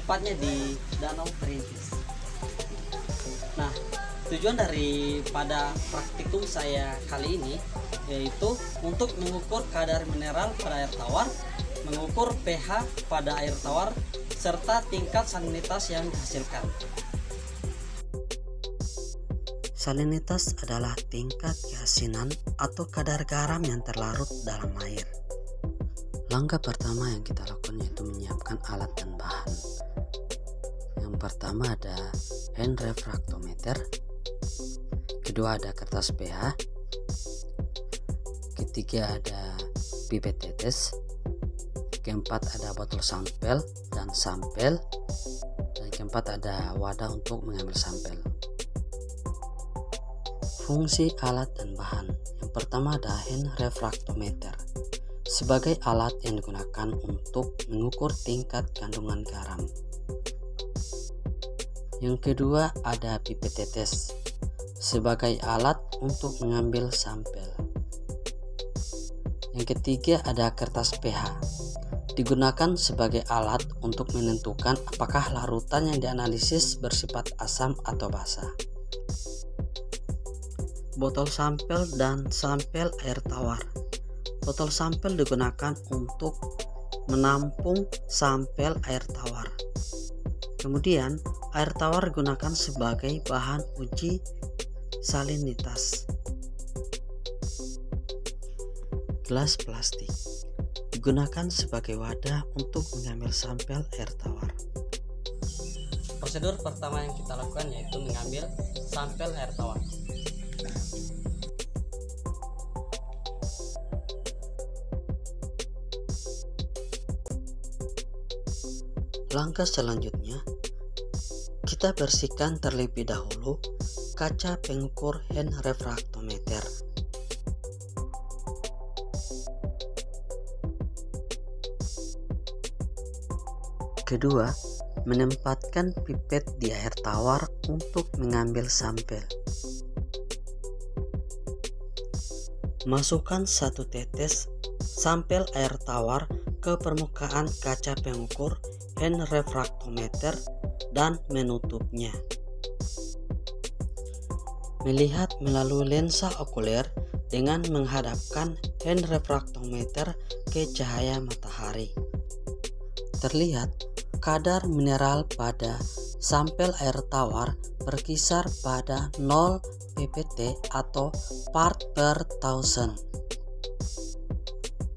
tepatnya di Danau Perintis. Nah, tujuan daripada praktikum saya kali ini yaitu untuk mengukur kadar mineral pada air tawar, mengukur pH pada air tawar, serta tingkat salinitas yang dihasilkan. Salinitas adalah tingkat keasinan atau kadar garam yang terlarut dalam air. Langkah pertama yang kita lakukan yaitu menyiapkan alat dan bahan. Yang pertama ada hand refraktometer, kedua ada kertas pH, ketiga ada pipet tetes, keempat ada botol sampel, dan keempat ada wadah untuk mengambil sampel. Fungsi alat dan bahan. Yang pertama ada hand refraktometer sebagai alat yang digunakan untuk mengukur tingkat kandungan garam. Yang kedua ada pipet tetes sebagai alat untuk mengambil sampel. Yang ketiga ada kertas pH, digunakan sebagai alat untuk menentukan apakah larutan yang dianalisis bersifat asam atau basa. Botol sampel dan sampel air tawar. Botol sampel digunakan untuk menampung sampel air tawar. Kemudian, air tawar digunakan sebagai bahan uji salinitas. Gelas plastik digunakan sebagai wadah untuk mengambil sampel air tawar. Prosedur pertama yang kita lakukan yaitu mengambil sampel air tawar. Langkah selanjutnya, kita bersihkan terlebih dahulu kaca pengukur hand refraktometer. Kedua, menempatkan pipet di air tawar untuk mengambil sampel. Masukkan 1 tetes sampel air tawar ke permukaan kaca pengukur hand refraktometer dan menutupnya. Melihat melalui lensa okuler dengan menghadapkan hand refraktometer ke cahaya matahari. Terlihat kadar mineral pada sampel air tawar berkisar pada 0 ppt atau part per thousand.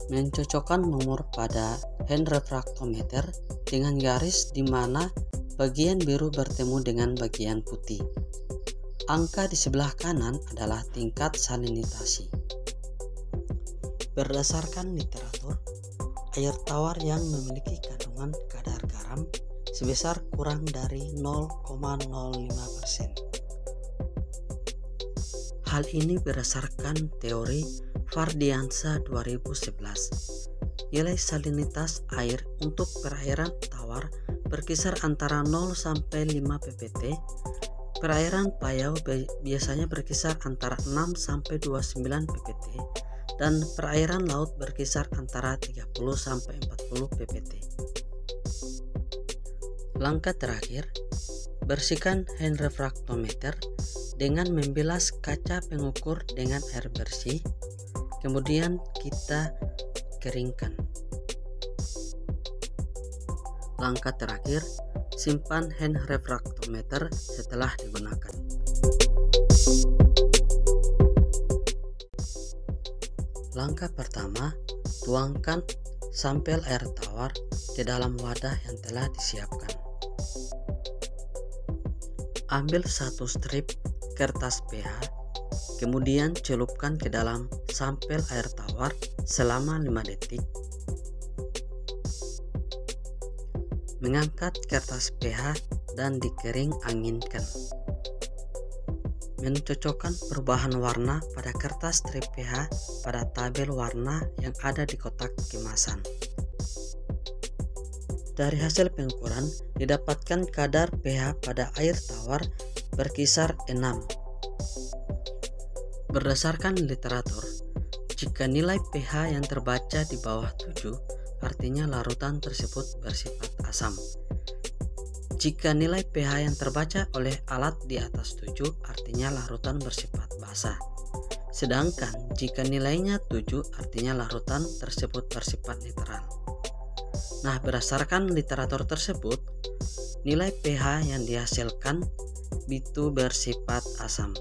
Mencocokkan nomor pada hand refraktometer dengan garis di mana bagian biru bertemu dengan bagian putih. Angka di sebelah kanan adalah tingkat salinitasi. Berdasarkan literatur, air tawar yang memiliki kandungan kadar garam sebesar kurang dari 0,05%. Hal ini berdasarkan teori Fardiansa 2011. Nilai salinitas air untuk perairan tawar berkisar antara 0 sampai 5 ppt. Perairan payau biasanya berkisar antara 6 sampai 29 ppt dan perairan laut berkisar antara 30 sampai 40 ppt. Langkah terakhir, bersihkan hand refraktometer dengan membilas kaca pengukur dengan air bersih. Kemudian kita keringkan. Langkah terakhir, simpan hand refraktometer setelah digunakan. Langkah pertama, tuangkan sampel air tawar ke dalam wadah yang telah disiapkan. Ambil 1 strip kertas pH, kemudian celupkan ke dalam sampel air tawar selama 5 detik. Mengangkat kertas pH dan dikering anginkan. Mencocokkan perubahan warna pada kertas strip pH pada tabel warna yang ada di kotak kemasan. Dari hasil pengukuran didapatkan kadar pH pada air tawar berkisar 6. Berdasarkan literatur, jika nilai pH yang terbaca di bawah 7, artinya larutan tersebut bersifat asam. Jika nilai pH yang terbaca oleh alat di atas 7 artinya larutan bersifat basa. Sedangkan jika nilainya 7 artinya larutan tersebut bersifat netral. Nah, berdasarkan literatur tersebut, nilai pH yang dihasilkan itu bersifat asam.